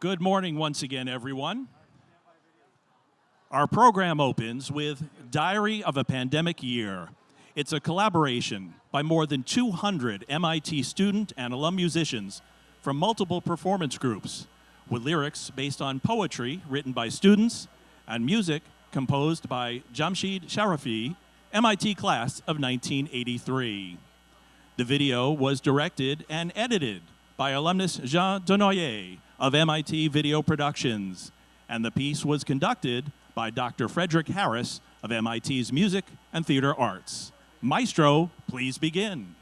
Good morning once again, everyone. Our program opens with Diary of a Pandemic Year. It's a collaboration by more than 200 MIT student and alum musicians from multiple performance groups, with lyrics based on poetry written by students and music composed by Jamshid Sharafi, MIT class of 1983. The video was directed and edited by alumnus Jean Denoyer of MIT Video Productions, and the piece was conducted by Dr. Frederick Harris of MIT's Music and Theater Arts. Maestro, please begin.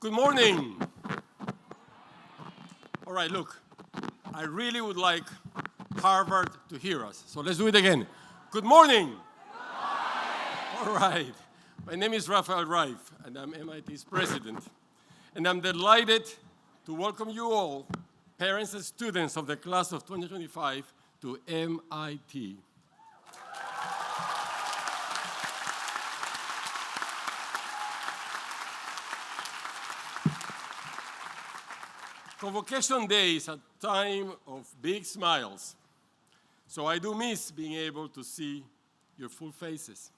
Good morning. All right, look, I really would like Harvard to hear us. So let's do it again. Good morning. Good morning. All right. My name is Rafael Reif, and I'm MIT's president. And I'm delighted to welcome you all, parents and students of the class of 2025, to MIT. Convocation Day is a time of big smiles, so I do miss being able to see your full faces.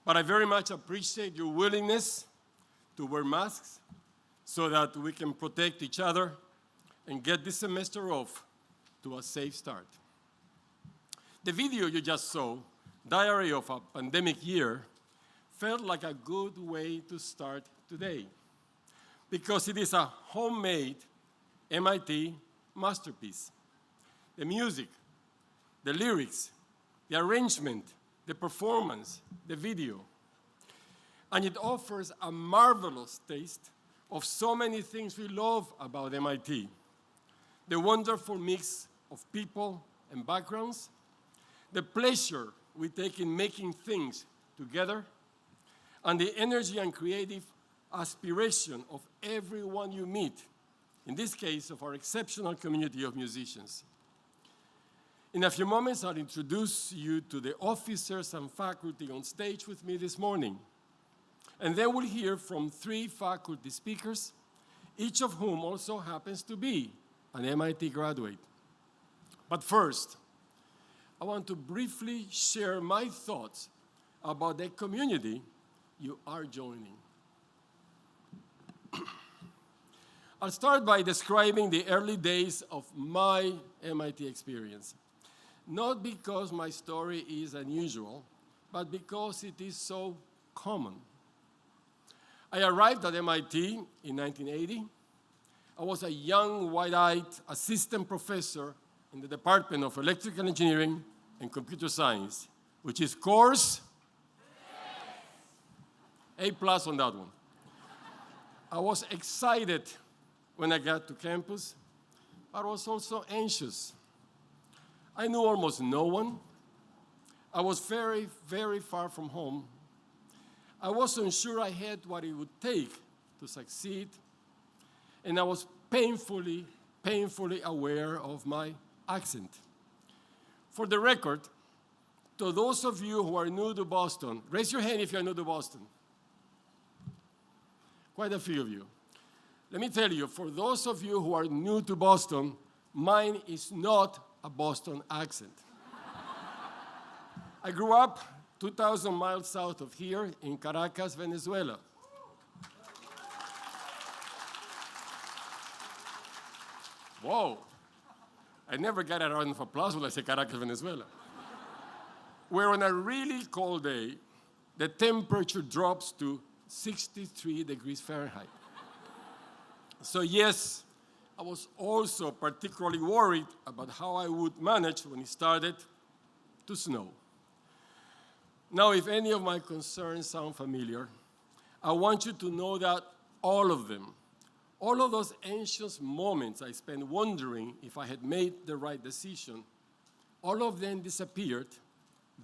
But I very much appreciate your willingness to wear masks so that we can protect each other and get this semester off to a safe start. The video you just saw, Diary of a Pandemic Year, felt like a good way to start today because it is a homemade MIT masterpiece. The music, the lyrics, the arrangement, the performance, the video. And it offers a marvelous taste of so many things we love about MIT. The wonderful mix of people and backgrounds, the pleasure we take in making things together, and the energy and creative aspiration of everyone you meet, in this case, of our exceptional community of musicians. In a few moments, I'll introduce you to the officers and faculty on stage with me this morning. And then we'll hear from 3 faculty speakers, each of whom also happens to be an MIT graduate. But first, I want to briefly share my thoughts about the community you are joining. I'll start by describing the early days of my MIT experience. Not because my story is unusual, but because it is so common. I arrived at MIT in 1980. I was a young, wide-eyed assistant professor in the Department of Electrical Engineering and Computer Science, which is course A+ on that one. I was excited when I got to campus, but I was also anxious. I knew almost no one. I was very, very far from home. I wasn't sure I had what it would take to succeed, and I was painfully aware of my accent. For the record, to those of you who are new to Boston, raise your hand if you're new to Boston. Quite a few of you. Let me tell you, for those of you who are new to Boston, mine is not a Boston accent. I grew up 2,000 miles south of here in Caracas, Venezuela. Whoa, I never get a round of applause when I say Caracas, Venezuela. Where on a really cold day, the temperature drops to 63 degrees Fahrenheit. So yes, I was also particularly worried about how I would manage when it started to snow. Now, if any of my concerns sound familiar, I want you to know that all of them, all of those anxious moments I spent wondering if I had made the right decision, all of them disappeared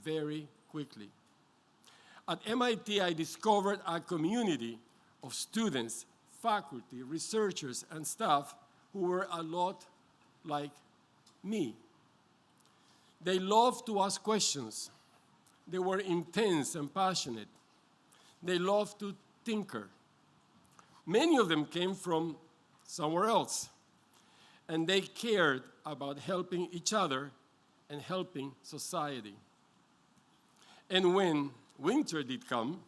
very quickly. At MIT, I discovered a community of students, faculty, researchers, and staff who were a lot like me. They loved to ask questions. They were intense and passionate. They loved to tinker. Many of them came from somewhere else, and they cared about helping each other and helping society. And when winter did come,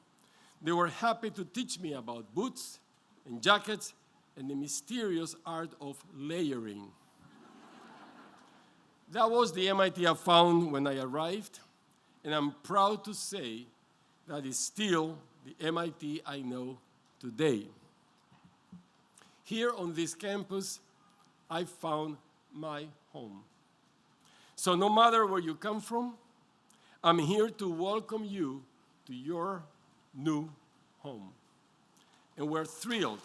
they were happy to teach me about boots and jackets and the mysterious art of layering. That was the MIT I found when I arrived, and I'm proud to say that is still the MIT I know today. Here on this campus, I found my home. So no matter where you come from, I'm here to welcome you to your new home. And we're thrilled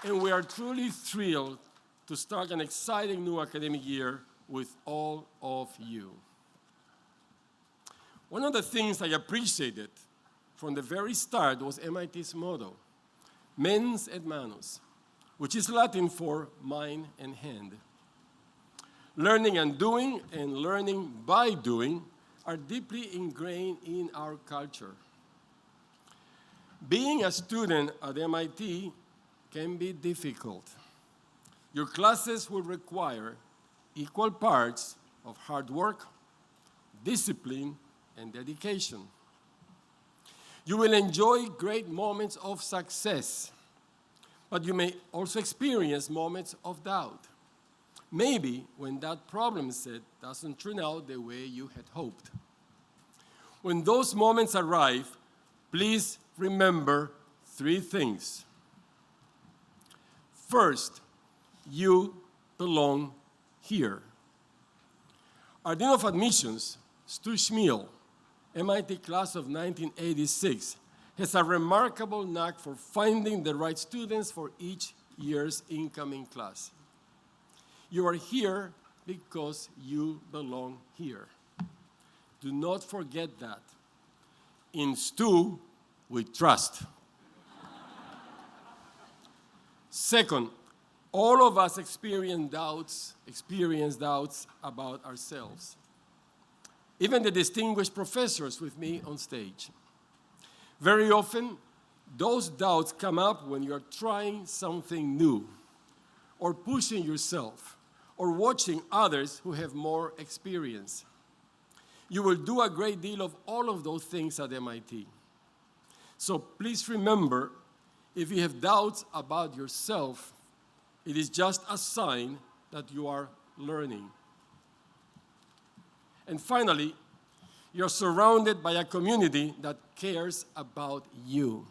And we are truly thrilled to start an exciting new academic year with all of you. One of the things I appreciated from the very start was MIT's motto, mens et manus, which is Latin for mind and hand. Learning and learning by doing are deeply ingrained in our culture. Being a student at MIT can be difficult. Your classes will require equal parts of hard work, discipline, and dedication. You will enjoy great moments of success, but you may also experience moments of doubt. Maybe when that problem set doesn't turn out the way you had hoped. When those moments arrive, please remember 3 things. First, you belong here. Our Dean of Admissions, Stu Schmiel, MIT class of 1986, has a remarkable knack for finding the right students for each year's incoming class. You are here because you belong here. Do not forget that. In Stu, we trust. Second, all of us experience doubts about ourselves. Even the distinguished professors with me on stage. Very often, those doubts come up when you're trying something new, or pushing yourself, or watching others who have more experience. You will do a great deal of all of those things at MIT. So please remember, if you have doubts about yourself, it is just a sign that you are learning. And finally, you're surrounded by a community that cares about you.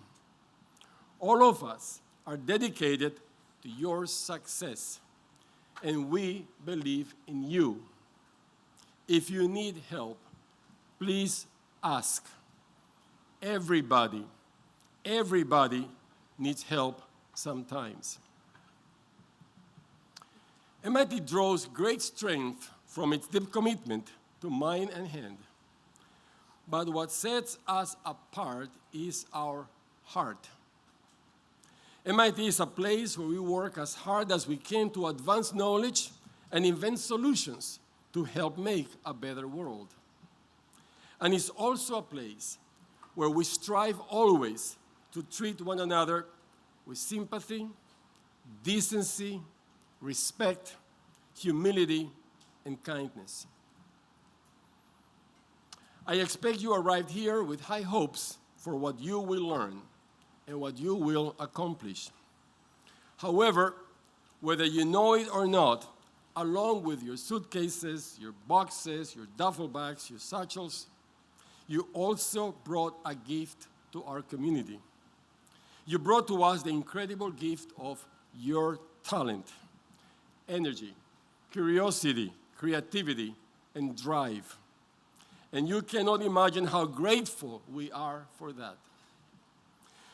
All of us are dedicated to your success, and we believe in you. If you need help, please ask. Everybody needs help sometimes. MIT draws great strength from its deep commitment to mind and hand. But what sets us apart is our heart. MIT is a place where we work as hard as we can to advance knowledge and invent solutions to help make a better world. And it's also a place where we strive always to treat one another with sympathy, decency, respect, humility, and kindness. I expect you arrived here with high hopes for what you will learn and what you will accomplish. However, whether you know it or not, along with your suitcases, your boxes, your duffel bags, your satchels, you also brought a gift to our community. You brought to us the incredible gift of your talent, energy, curiosity, creativity, and drive. And you cannot imagine how grateful we are for that.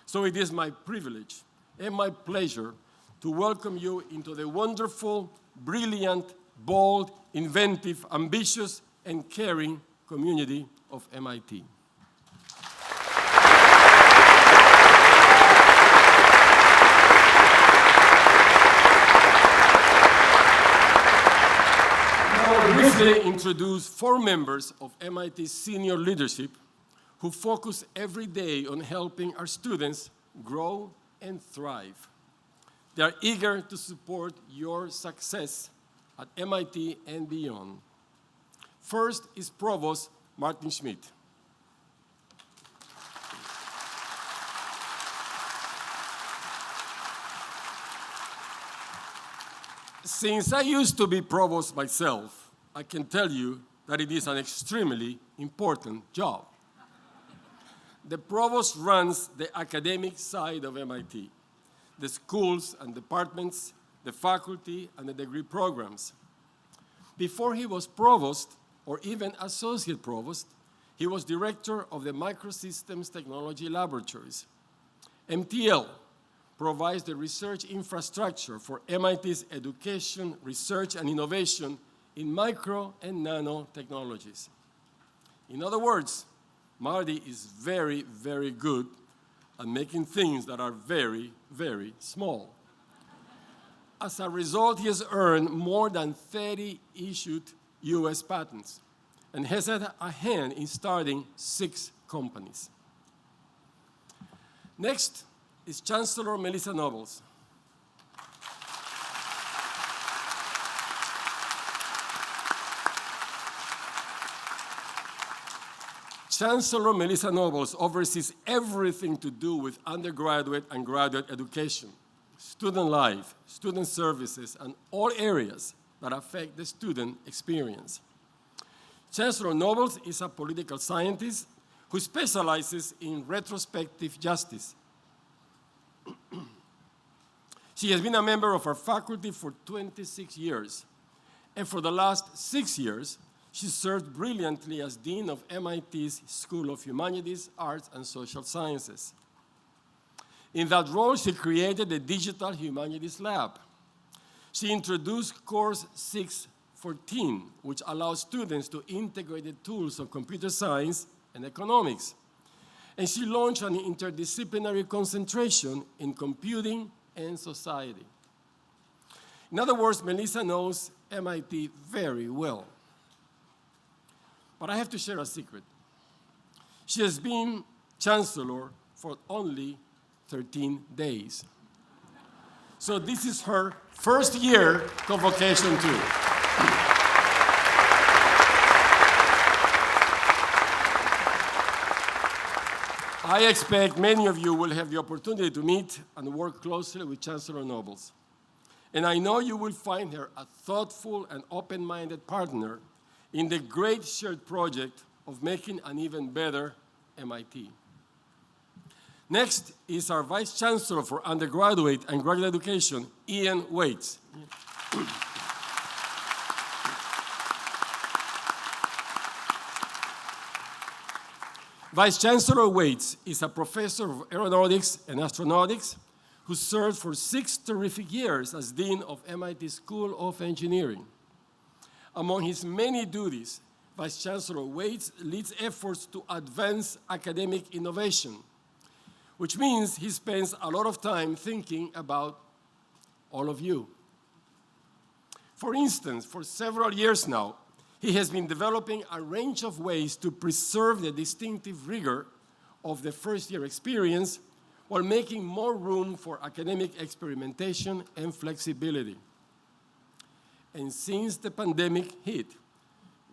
So it is my privilege and my pleasure to welcome you into the wonderful, brilliant, bold, inventive, ambitious, and caring community of MIT. Briefly introduce 4 members of MIT's senior leadership who focus every day on helping our students grow and thrive. They are eager to support your success at MIT and beyond. First is Provost Martin Schmidt. Since I used to be provost myself, I can tell you that it is an extremely important job. The provost runs the academic side of MIT, the schools and departments, the faculty, and the degree programs. Before he was provost, or even associate provost, he was director of the Microsystems Technology Laboratories, MTL, provides the research infrastructure for MIT's education, research, and innovation in micro and nanotechnologies. In other words, Marty is very, very good at making things that are very, very small. As a result, he has earned more than 30 issued US patents and has had a hand in starting 6 companies. Next is Chancellor Melissa Nobles. Chancellor Melissa Nobles oversees everything to do with undergraduate and graduate education, student life, student services, and all areas that affect the student experience. Chancellor Nobles is a political scientist who specializes in retrospective justice. She has been a member of our faculty for 26 years, and for the last 6 years, she served brilliantly as Dean of MIT's School of Humanities, Arts, and Social Sciences. In that role, she created the Digital Humanities Lab. She introduced Course 614, which allows students to integrate the tools of computer science and economics. And she launched an interdisciplinary concentration in computing and society. In other words, Melissa knows MIT very well. But I have to share a secret. She has been chancellor for only 13 days. So this is her first year convocation too. I expect many of you will have the opportunity to meet and work closely with Chancellor Nobles. And I know you will find her a thoughtful and open-minded partner in the great shared project of making an even better MIT. Next is our Vice Chancellor for Undergraduate and Graduate Education, Ian Waits. Vice Chancellor Waits is a professor of aeronautics and astronautics who served for 6 terrific years as Dean of MIT School of Engineering. Among his many duties, Vice Chancellor Waits leads efforts to advance academic innovation, which means he spends a lot of time thinking about all of you. For instance, for several years now, he has been developing a range of ways to preserve the distinctive rigor of the first-year experience while making more room for academic experimentation and flexibility. And since the pandemic hit,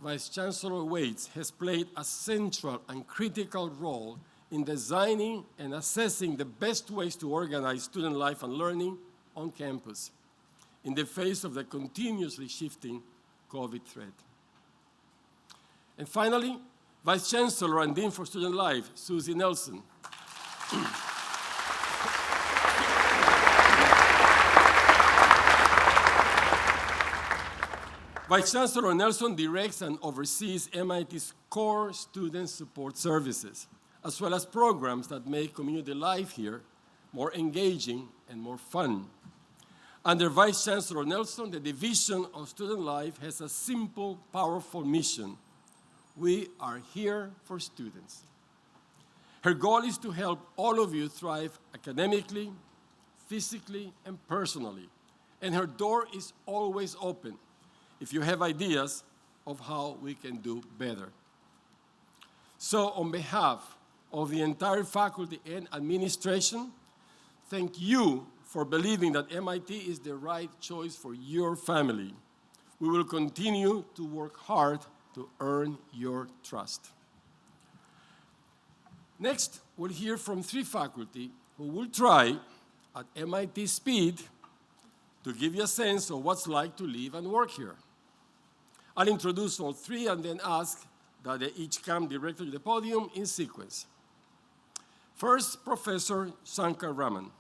Vice Chancellor Waits has played a central and critical role in designing and assessing the best ways to organize student life and learning on campus in the face of the continuously shifting COVID threat. And finally, Vice Chancellor and Dean for Student Life, Susie Nelson. Vice Chancellor Nelson directs and oversees MIT's core student support services, as well as programs that make community life here more engaging and more fun. Under Vice Chancellor Nelson, the Division of Student Life has a simple, powerful mission. We are here for students. Her goal is to help all of you thrive academically, physically, and personally. And her door is always open if you have ideas of how we can do better. So on behalf of the entire faculty and administration, thank you for believing that MIT is the right choice for your family. We will continue to work hard to earn your trust. Next, we'll hear from 3 faculty who will try, at MIT speed, to give you a sense of what's like to live and work here. I'll introduce all 3 and then ask that they each come directly to the podium in sequence. First, Professor Shankar Raman.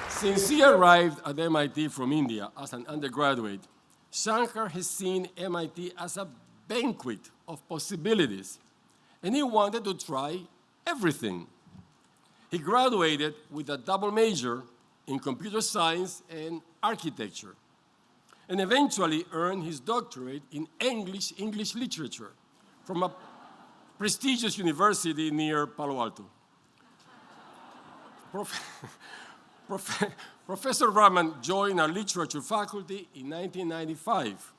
Since he arrived at MIT from India as an undergraduate, Shankar has seen MIT as a banquet of possibilities, and he wanted to try everything. He graduated with a double major in computer science and architecture, and eventually earned his doctorate in English literature from a prestigious university near Palo Alto. Professor Raman joined our literature faculty in 1995.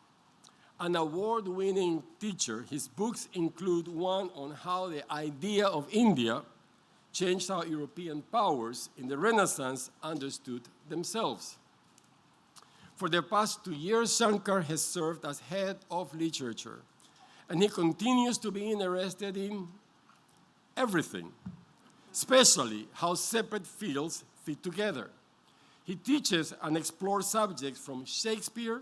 An award-winning teacher, his books include one on how the idea of India changed how European powers in the Renaissance understood themselves. For the past 2 years, Shankar has served as head of literature, and he continues to be interested in everything, especially how separate fields fit together. He teaches and explores subjects from Shakespeare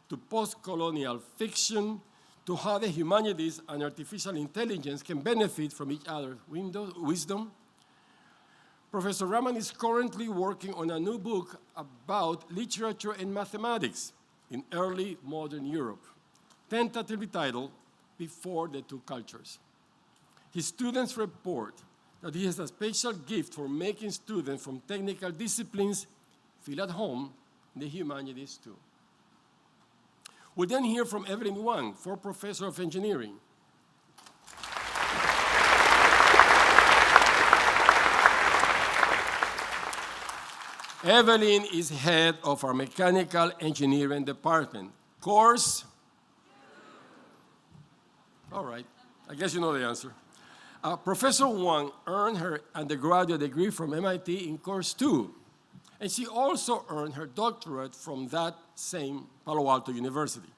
to post-colonial fiction to how the humanities and artificial intelligence can benefit from each other's wisdom. Professor Raman is currently working on a new book about literature and mathematics in early modern Europe, tentatively titled Before the Two Cultures. His students report that he has a special gift for making students from technical disciplines feel at home in the humanities too. We'll then hear from Evelyn Wang, former professor of engineering. Evelyn is head of our mechanical engineering department. Course? All right, I guess you know the answer. Professor Wang earned her undergraduate degree from MIT in course 2, and she also earned her doctorate from that same Palo Alto University.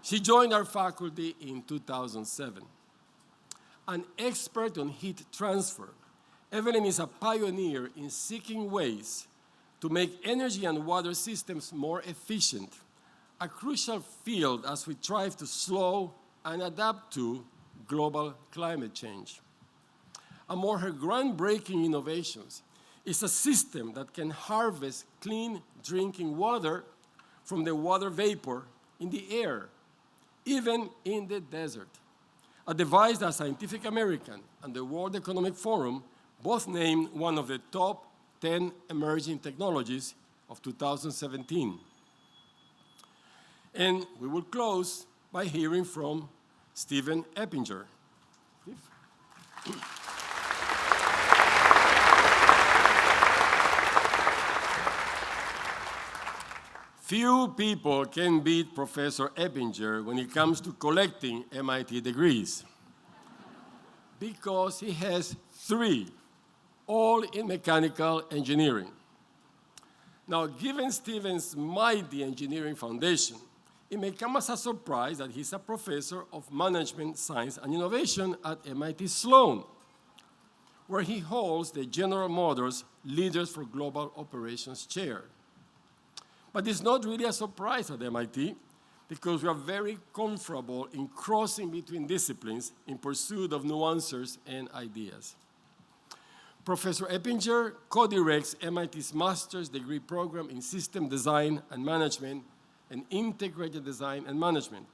She joined our faculty in 2007. An expert on heat transfer, Evelyn is a pioneer in seeking ways to make energy and water systems more efficient, a crucial field as we strive to slow and adapt to global climate change. Among her groundbreaking innovations is a system that can harvest clean drinking water from the water vapor in the air, even in the desert, a device that Scientific American and the World Economic Forum both named one of the top 10 emerging technologies of 2017. And we will close by hearing from Stephen Eppinger. Few people can beat Professor Eppinger when it comes to collecting MIT degrees, because he has 3, all in mechanical engineering. Now, given Stephen's mighty engineering foundation, it may come as a surprise that he's a professor of management, science, and innovation at MIT Sloan, where he holds the General Motors Leaders for Global Operations chair. But it's not really a surprise at MIT, because we are very comfortable in crossing between disciplines in pursuit of new answers and ideas. Professor Eppinger co-directs MIT's master's degree program in system design and management and integrated design and management,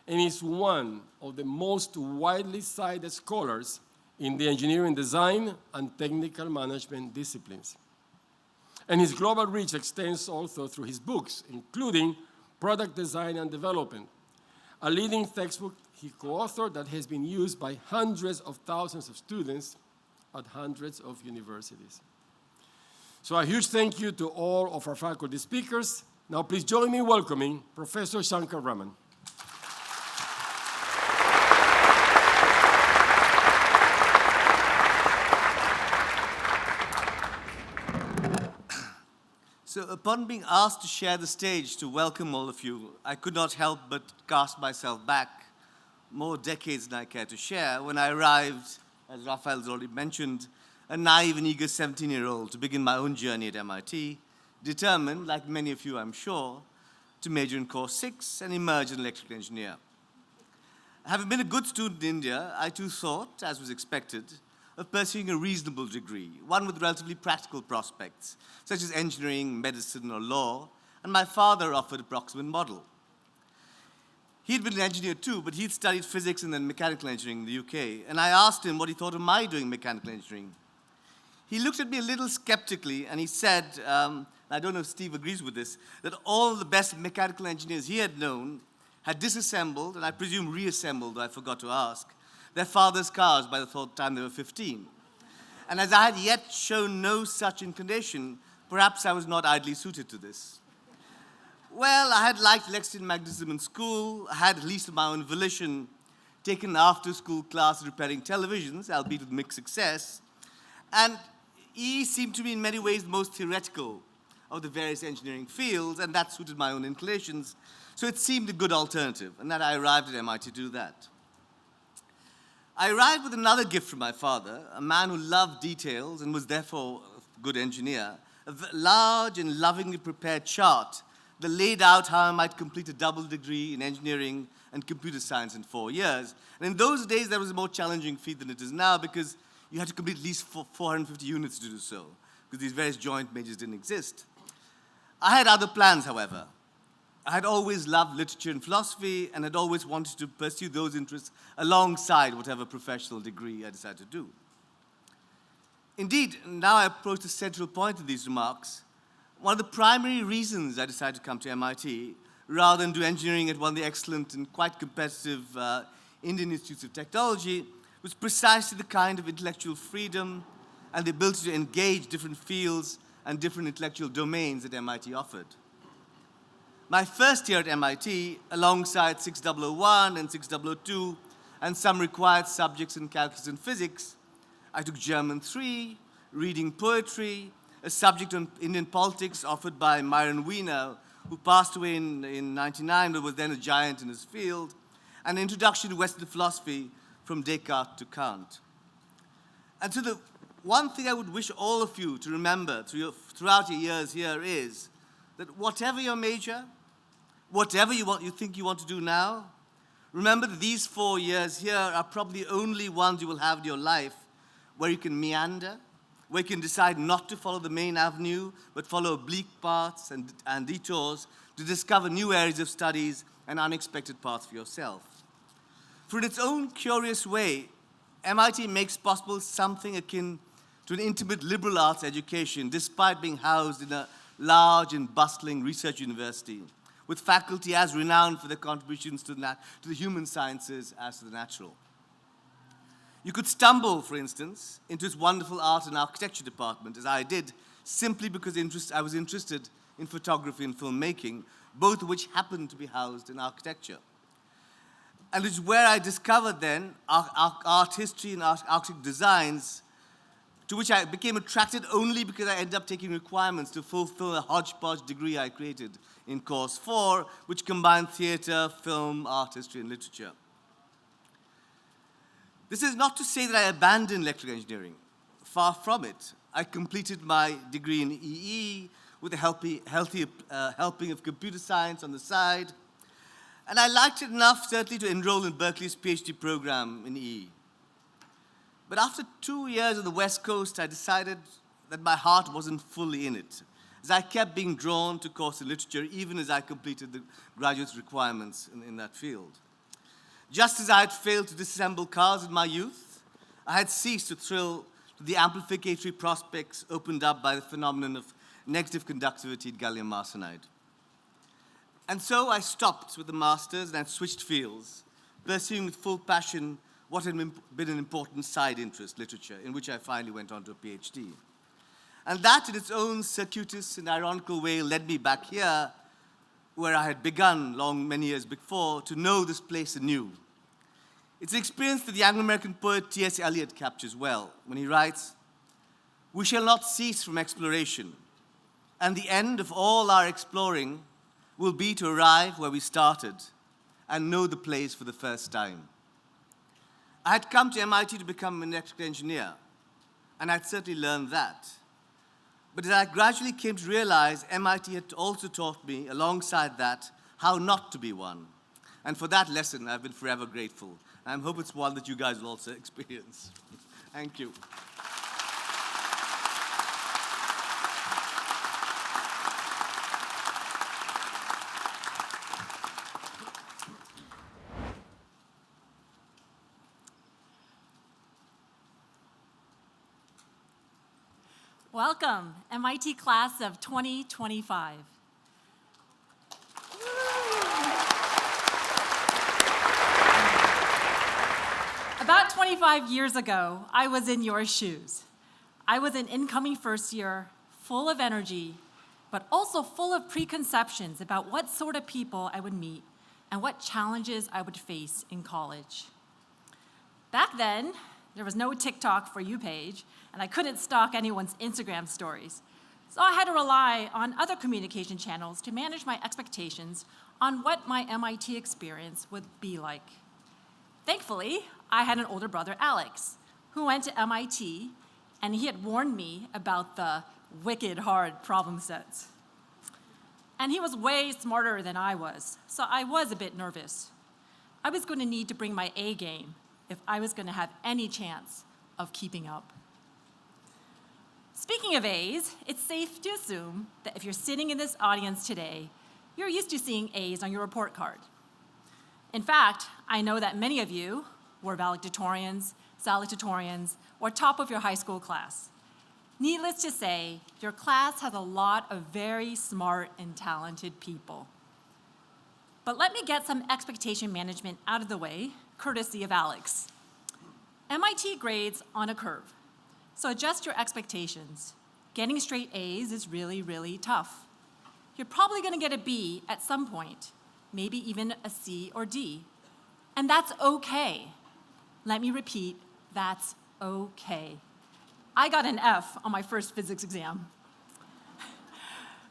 and is one of the most widely cited scholars in the engineering design and technical management disciplines. And his global reach extends also through his books, including Product Design and Development, a leading textbook he co-authored that has been used by hundreds of thousands of students at hundreds of universities. So a huge thank you to all of our faculty speakers. Now please join me in welcoming Professor Shankar Raman. So upon being asked to share the stage to welcome all of you, I could not help but cast myself back more decades than I care to share when I arrived, as Rafael has already mentioned, a naive and eager 17-year-old to begin my own journey at MIT, determined, like many of you I'm sure, to major in course 6 and emerge as an electrical engineer. Having been a good student in India, I too thought, as was expected, of pursuing a reasonable degree, one with relatively practical prospects, such as engineering, medicine, or law, and my father offered a proximate model. He'd been an engineer too, but he'd studied physics and then mechanical engineering in the UK. And I asked him what he thought of my doing mechanical engineering. He looked at me a little skeptically and he said, I don't know if Steve agrees with this, that all the best mechanical engineers he had known had disassembled, and I presume reassembled, though I forgot to ask, their father's cars by the time they were 15. And as I had yet shown no such inclination, perhaps I was not ideally suited to this. Well, I had liked electromagnetism in school. I had, at least of my own volition, taken an after-school class repairing televisions, albeit with mixed success. And E seemed to be in many ways the most theoretical of the various engineering fields, and that suited my own inclinations. So it seemed a good alternative, and that I arrived at MIT to do that. I arrived with another gift from my father, a man who loved details and was therefore a good engineer, a large and lovingly prepared chart that laid out how I might complete a double degree in engineering and computer science in 4 years. And in those days, that was a more challenging feat than it is now because you had to complete at least 450 units to do so, because these various joint majors didn't exist. I had other plans, however. I had always loved literature and philosophy and had always wanted to pursue those interests alongside whatever professional degree I decided to do. Indeed, now I approach the central point of these remarks. One of the primary reasons I decided to come to MIT, rather than do engineering at one of the excellent and quite competitive Indian Institutes of Technology, was precisely the kind of intellectual freedom and the ability to engage different fields and different intellectual domains that MIT offered. My first year at MIT, alongside 6001 and 6002, and some required subjects in calculus and physics, I took German 3, reading poetry, a subject on Indian politics offered by Myron Wiener, who passed away in 99, but was then a giant in his field, and an introduction to Western philosophy from Descartes to Kant. And so the one thing I would wish all of you to remember throughout your years here is that whatever your major, whatever you think you want to do now, remember that these 4 years here are probably the only ones you will have in your life where you can meander, where you can decide not to follow the main avenue, but follow oblique paths and detours to discover new areas of studies and unexpected paths for yourself. For in its own curious way, MIT makes possible something akin to an intimate liberal arts education, despite being housed in a large and bustling research university, with faculty as renowned for their contributions to the human sciences as to the natural. You could stumble, for instance, into its wonderful art and architecture department, as I did, simply because I was interested in photography and filmmaking, both of which happened to be housed in architecture. And it's where I discovered then art history and architecture designs, to which I became attracted only because I ended up taking requirements to fulfill a hodgepodge degree I created in course 4, which combined theater, film, art history, and literature. This is not to say that I abandoned electrical engineering. Far from it. I completed my degree in EE with a helping of computer science on the side. And I liked it enough, certainly, to enroll in Berkeley's PhD program in EE. But after 2 years on the West Coast, I decided that my heart wasn't fully in it, as I kept being drawn to course in literature, even as I completed the graduate requirements in that field. Just as I had failed to disassemble cars in my youth, I had ceased to thrill to the amplificatory prospects opened up by the phenomenon of negative conductivity at gallium arsenide. And so I stopped with the master's and I switched fields, pursuing with full passion what had been an important side interest, literature, in which I finally went on to a PhD. And that, in its own circuitous and ironical way, led me back here, where I had begun many years before, to know this place anew. It's an experience that the Anglo-American poet T.S. Eliot captures well when he writes, "We shall not cease from exploration, and the end of all our exploring will be to arrive where we started and know the place for the first time." I had come to MIT to become an electrical engineer, and I'd certainly learned that. But as I gradually came to realize, MIT had also taught me, alongside that, how not to be one. And for that lesson, I've been forever grateful. And I hope it's one that you guys will also experience. Thank you. Welcome, MIT class of 2025. About 25 years ago, I was in your shoes. I was an incoming first year, full of energy, but also full of preconceptions about what sort of people I would meet and what challenges I would face in college. Back then, there was no TikTok For You page, and I couldn't stalk anyone's Instagram stories. So I had to rely on other communication channels to manage my expectations on what my MIT experience would be like. Thankfully, I had an older brother, Alex, who went to MIT, and he had warned me about the wicked hard problem sets. And he was way smarter than I was, so I was a bit nervous. I was going to need to bring my A game if I was going to have any chance of keeping up. Speaking of A's, it's safe to assume that if you're sitting in this audience today, you're used to seeing A's on your report card. In fact, I know that many of you were valedictorians, salutatorians, or top of your high school class. Needless to say, your class has a lot of very smart and talented people. But let me get some expectation management out of the way, courtesy of Alex. MIT grades on a curve, so adjust your expectations. Getting straight A's is really, really tough. You're probably going to get a B at some point, maybe even a C or D. And that's okay. Let me repeat, that's okay. I got an F on my first physics exam.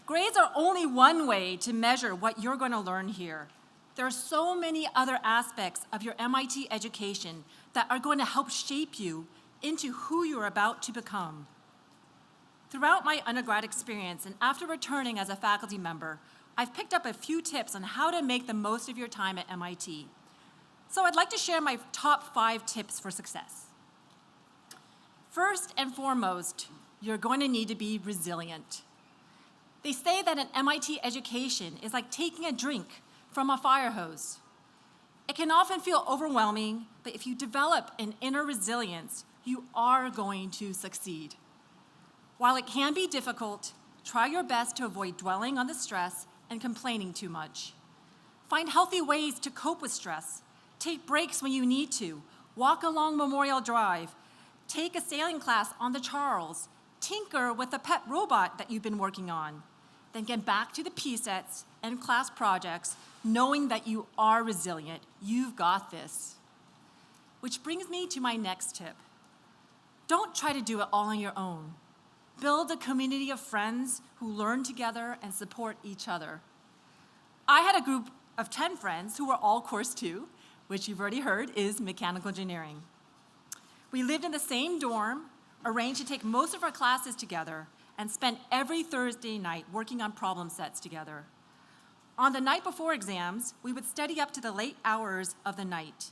Grades are only one way to measure what you're going to learn here. There are so many other aspects of your MIT education that are going to help shape you into who you're about to become. Throughout my undergrad experience and after returning as a faculty member, I've picked up a few tips on how to make the most of your time at MIT. So I'd like to share my top 5 tips for success. First and foremost, you're going to need to be resilient. They say that an MIT education is like taking a drink from a fire hose. It can often feel overwhelming, but if you develop an inner resilience, you are going to succeed. While it can be difficult, try your best to avoid dwelling on the stress and complaining too much. Find healthy ways to cope with stress. Take breaks when you need to. Walk along Memorial Drive. Take a sailing class on the Charles. Tinker with a pet robot that you've been working on. Then get back to the P-sets and class projects, knowing that you are resilient. You've got this. Which brings me to my next tip. Don't try to do it all on your own. Build a community of friends who learn together and support each other. I had a group of 10 friends who were all course 2, which you've already heard is mechanical engineering. We lived in the same dorm, arranged to take most of our classes together, and spent every Thursday night working on problem sets together. On the night before exams, we would study up to the late hours of the night.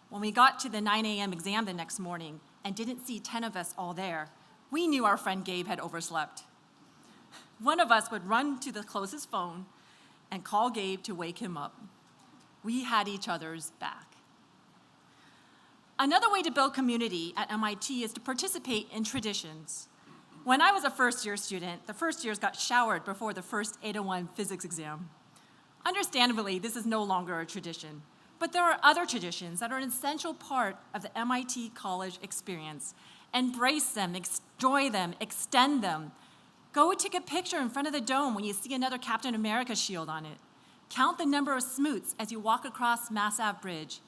When we got to the 9 a.m. exam the next morning and didn't see 10 of us all there, we knew our friend Gabe had overslept. One of us would run to the closest phone and call Gabe to wake him up. We had each other's back. Another way to build community at MIT is to participate in traditions. When I was a first-year student, the first years got showered before the first 801 physics exam. Understandably, this is no longer a tradition, but there are other traditions that are an essential part of the MIT college experience. Embrace them, enjoy them, extend them. Go take a picture in front of the dome when you see another Captain America shield on it. Count the number of smoots as you walk across Mass Ave Bridge.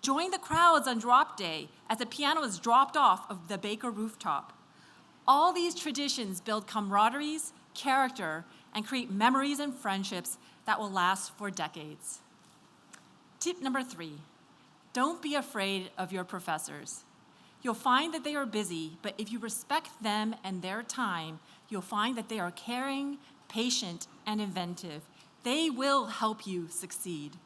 Join the crowds on drop day as the piano is dropped off of the Baker rooftop. All these traditions build camaraderies, character, and create memories and friendships that will last for decades. Tip number 3, don't be afraid of your professors. You'll find that they are busy, but if you respect them and their time, you'll find that they are caring, patient, and inventive. They will help you succeed.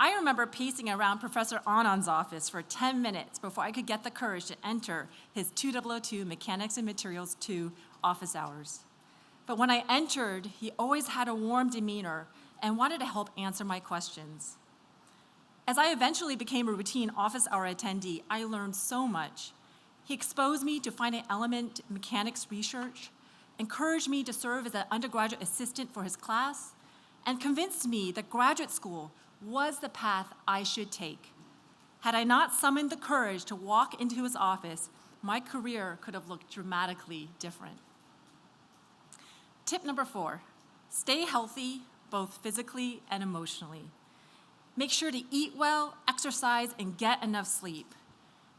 I remember pacing around Professor Anand's office for 10 minutes before I could get the courage to enter his 2002 Mechanics and Materials 2 office hours. But when I entered, he always had a warm demeanor and wanted to help answer my questions. As I eventually became a routine office hour attendee, I learned so much. He exposed me to finite element mechanics research, encouraged me to serve as an undergraduate assistant for his class, and convinced me that graduate school was the path I should take. Had I not summoned the courage to walk into his office, my career could have looked dramatically different. Tip number 4, stay healthy, both physically and emotionally. Make sure to eat well, exercise, and get enough sleep.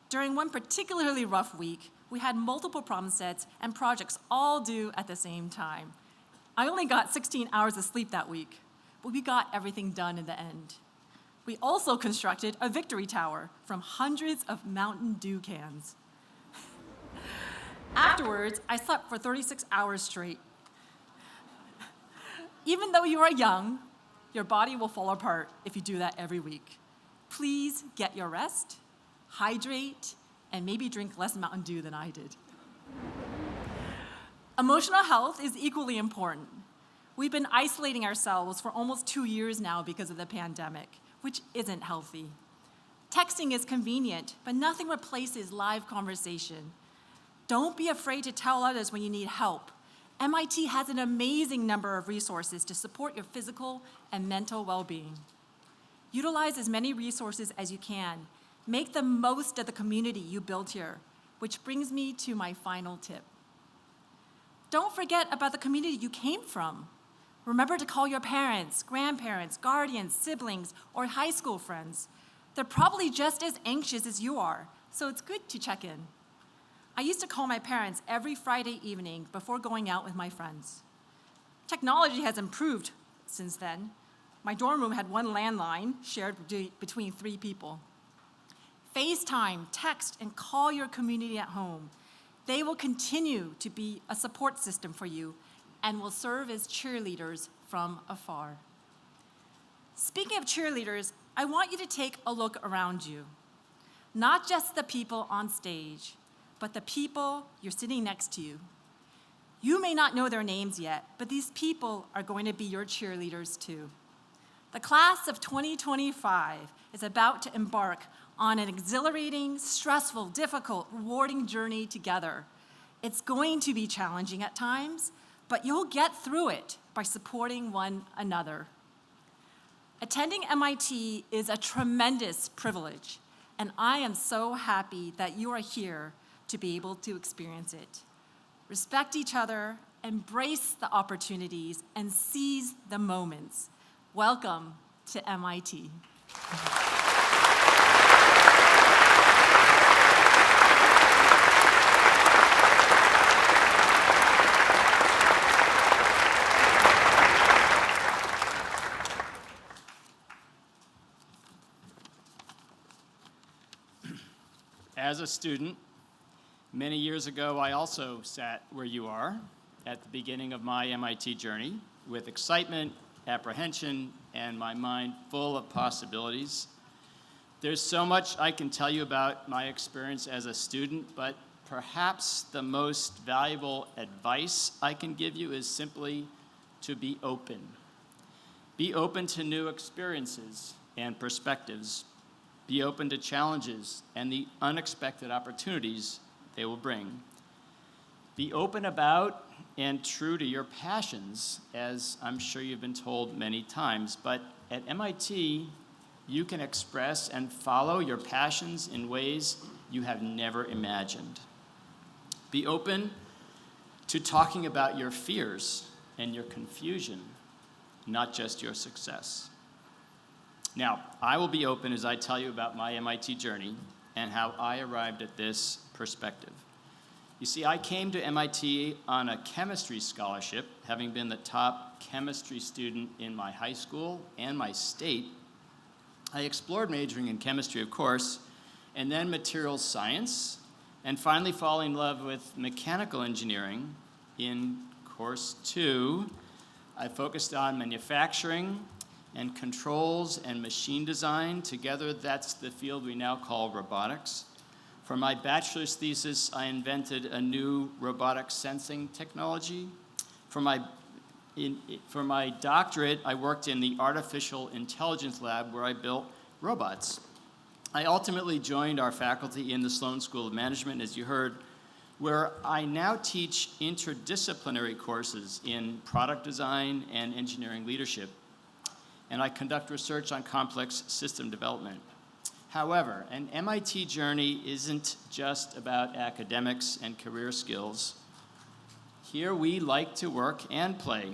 During one particularly rough week, we had multiple problem sets and projects all due at the same time. I only got 16 hours of sleep that week, but we got everything done in the end. We also constructed a victory tower from hundreds of Mountain Dew cans. Afterwards, I slept for 36 hours straight. Even though you are young, your body will fall apart if you do that every week. Please get your rest, hydrate, and maybe drink less Mountain Dew than I did. Emotional health is equally important. We've been isolating ourselves for almost 2 years now because of the pandemic, which isn't healthy. Texting is convenient, but nothing replaces live conversation. Don't be afraid to tell others when you need help. MIT has an amazing number of resources to support your physical and mental well-being. Utilize as many resources as you can. Make the most of the community you built here, which brings me to my final tip. Don't forget about the community you came from. Remember to call your parents, grandparents, guardians, siblings, or high school friends. They're probably just as anxious as you are, so it's good to check in. I used to call my parents every Friday evening before going out with my friends. Technology has improved since then. My dorm room had one landline shared between 3 people. FaceTime, text, and call your community at home. They will continue to be a support system for you and will serve as cheerleaders from afar. Speaking of cheerleaders, I want you to take a look around you. Not just the people on stage, but the people you're sitting next to you. You may not know their names yet, but these people are going to be your cheerleaders too. The class of 2025 is about to embark on an exhilarating, stressful, difficult, rewarding journey together. It's going to be challenging at times, but you'll get through it by supporting one another. Attending MIT is a tremendous privilege, and I am so happy that you are here to be able to experience it. Respect each other, embrace the opportunities, and seize the moments. Welcome to MIT. As a student, many years ago, I also sat where you are at the beginning of my MIT journey with excitement, apprehension, and my mind full of possibilities. There's so much I can tell you about my experience as a student, but perhaps the most valuable advice I can give you is simply to be open. Be open to new experiences and perspectives. Be open to challenges and the unexpected opportunities they will bring. Be open about and true to your passions, as I'm sure you've been told many times, but at MIT, you can express and follow your passions in ways you have never imagined. Be open to talking about your fears and your confusion, not just your success. Now, I will be open as I tell you about my MIT journey and how I arrived at this perspective. You see, I came to MIT on a chemistry scholarship, having been the top chemistry student in my high school and my state. I explored majoring in chemistry, of course, and then materials science, and finally falling in love with mechanical engineering. In course 2, I focused on manufacturing and controls and machine design. Together, that's the field we now call robotics. For my bachelor's thesis, I invented a new robotic sensing technology. For my doctorate, I worked in the artificial intelligence lab where I built robots. I ultimately joined our faculty in the Sloan School of Management, as you heard, where I now teach interdisciplinary courses in product design and engineering leadership, and I conduct research on complex system development. However, an MIT journey isn't just about academics and career skills. Here we like to work and play.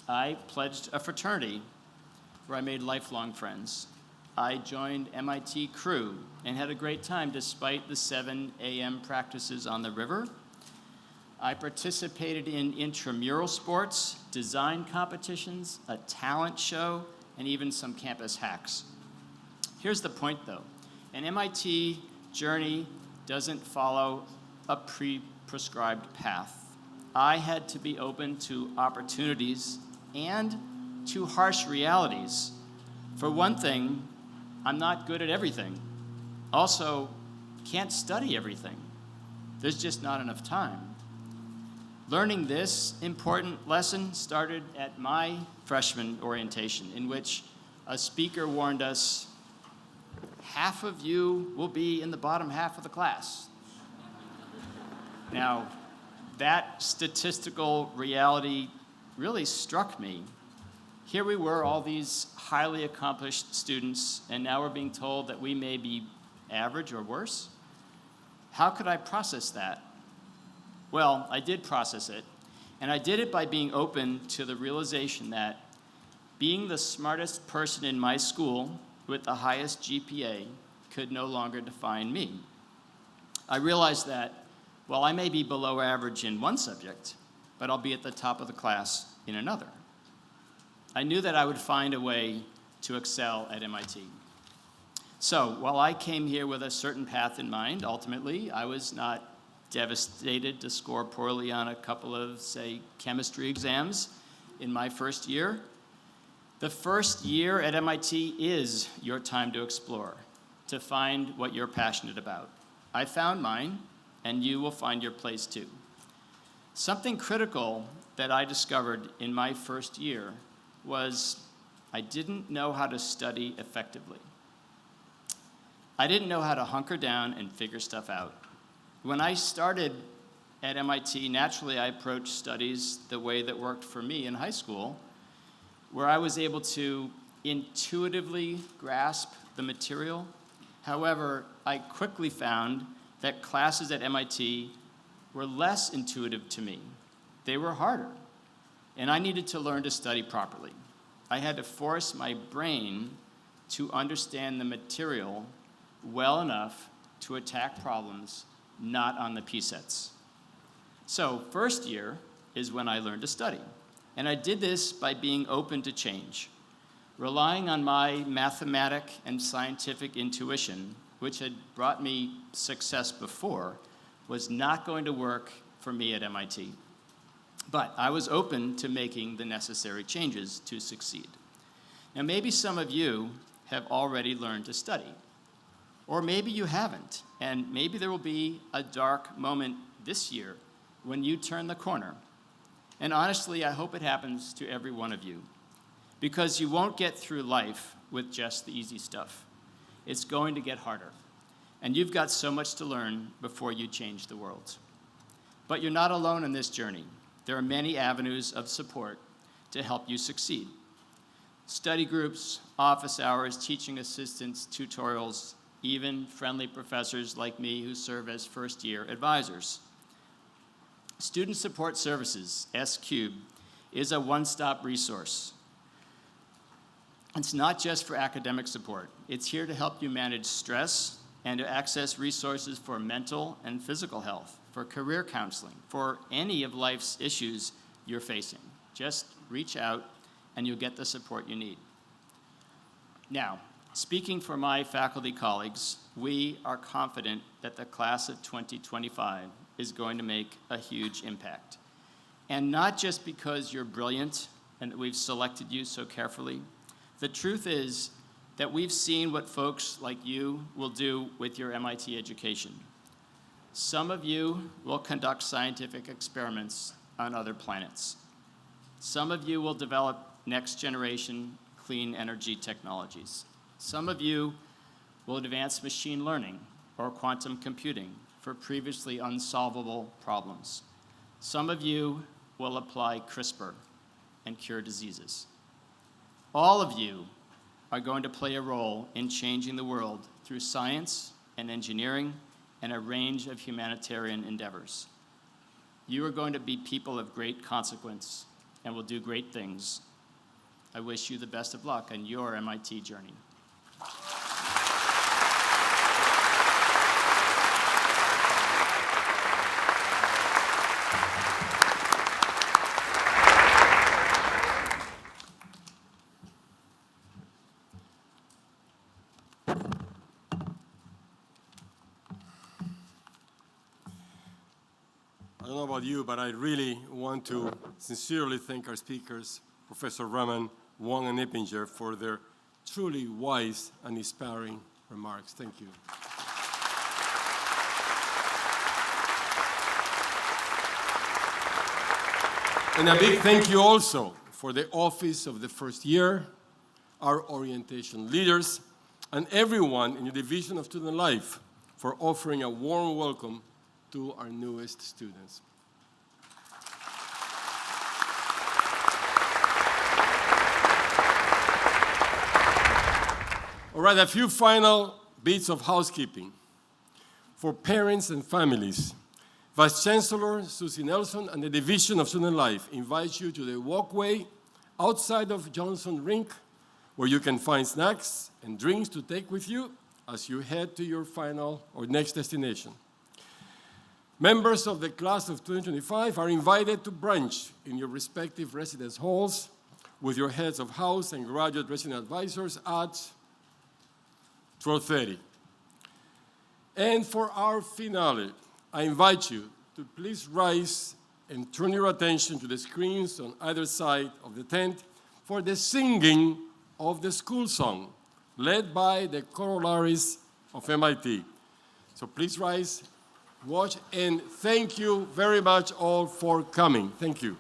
I pledged a fraternity where I made lifelong friends. I joined MIT crew and had a great time despite the 7 a.m. practices on the river. I participated in intramural sports, design competitions, a talent show, and even some campus hacks. Here's the point, though. An MIT journey doesn't follow a pre-prescribed path. I had to be open to opportunities and to harsh realities. For one thing, I'm not good at everything. Also, can't study everything. There's just not enough time. Learning this important lesson started at my freshman orientation, in which a speaker warned us, half of you will be in the bottom half of the class. Now, that statistical reality really struck me. Here we were, all these highly accomplished students, and now we're being told that we may be average or worse. How could I process that? Well, I did process it, and I did it by being open to the realization that being the smartest person in my school with the highest GPA could no longer define me. I realized that while I may be below average in one subject, but I'll be at the top of the class in another. I knew that I would find a way to excel at MIT. So while I came here with a certain path in mind, ultimately, I was not devastated to score poorly on a couple of, say, chemistry exams in my first year. The first year at MIT is your time to explore, to find what you're passionate about. I found mine, and you will find your place too. Something critical that I discovered in my first year was I didn't know how to study effectively. I didn't know how to hunker down and figure stuff out. When I started at MIT, naturally I approached studies the way that worked for me in high school, where I was able to intuitively grasp the material. However, I quickly found that classes at MIT were less intuitive to me. They were harder, and I needed to learn to study properly. I had to force my brain to understand the material well enough to attack problems not on the P-sets. So first year is when I learned to study. And I did this by being open to change, relying on my mathematic and scientific intuition, which had brought me success before, was not going to work for me at MIT. But I was open to making the necessary changes to succeed. Now, maybe some of you have already learned to study, or maybe you haven't, and maybe there will be a dark moment this year when you turn the corner. And honestly, I hope it happens to every one of you, because you won't get through life with just the easy stuff. It's going to get harder, and you've got so much to learn before you change the world. But you're not alone in this journey. There are many avenues of support to help you succeed. Study groups, office hours, teaching assistants, tutorials, even friendly professors like me who serve as first-year advisors. Student Support Services, S-Cube, is a one-stop resource. It's not just for academic support. It's here to help you manage stress and to access resources for mental and physical health, for career counseling, for any of life's issues you're facing. Just reach out and you'll get the support you need. Now, speaking for my faculty colleagues, we are confident that the class of 2025 is going to make a huge impact. And not just because you're brilliant and that we've selected you so carefully. The truth is that we've seen what folks like you will do with your MIT education. Some of you will conduct scientific experiments on other planets. Some of you will develop next generation clean energy technologies. Some of you will advance machine learning or quantum computing for previously unsolvable problems. Some of you will apply CRISPR and cure diseases. All of you are going to play a role in changing the world through science and engineering and a range of humanitarian endeavors. You are going to be people of great consequence and will do great things. I wish you the best of luck on your MIT journey. I don't know about you, but I really want to sincerely thank our speakers, Professor Raman, Wang, and Eppinger, for their truly wise and inspiring remarks. Thank you. And a big thank you also for the Office of the First Year, our orientation leaders, and everyone in the Division of Student Life for offering a warm welcome to our newest students. All right, a few final bits of housekeeping. For parents and families, Vice Chancellor Susie Nelson and the Division of Student Life invite you to the walkway outside of Johnson Rink, where you can find snacks and drinks to take with you as you head to your final or next destination. Members of the class of 2025 are invited to brunch in your respective residence halls with your heads of house and graduate resident advisors at 12:30. And for our finale, I invite you to please rise and turn your attention to the screens on either side of the tent for the singing of the school song, led by the Chorallaries of MIT. So please rise, watch, and thank you very much all for coming. Thank you.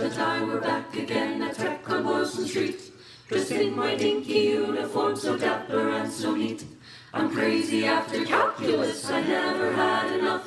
that I were back again at Tech on Boylston Street, dressed in my dinky uniform, so dapper and so neat. I'm crazy after calculus, I never had enough.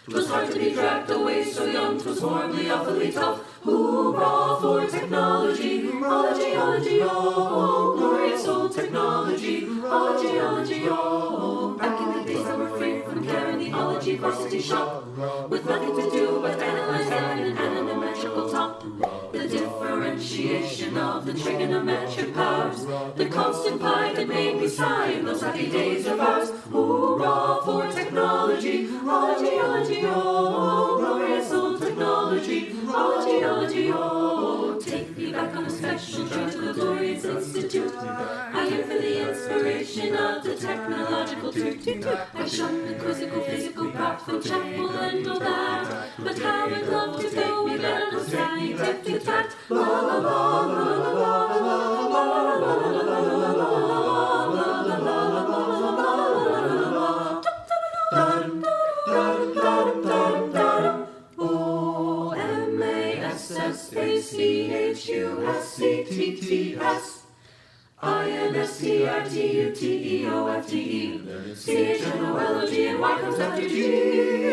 'Twas hard to be dragged away so young, 'twas horribly, awfully tough. Hoorah for technology, ology, oh, glorious old technology, ology, oh. Back in the days I were free from care in the ology varsity shop, with nothing to do but analyze that and add an asymmetrical top. The differentiation of the trigonometric powers, the constant pi that made me sigh in those happy days of ours. Hoorah for technology, ology, oh, glorious old technology, ology, oh. Take me back on the special treat to the Glorious Institute. I yearn for the inspiration of the technological toot. I shun the quizzical, physical, practical, chapel and all that. But how I'd love to go with medical scientific tact. La la la la la la la la la la CHUSCTTS INSTITUTEOFTE CHNOLOG and Y comes after G.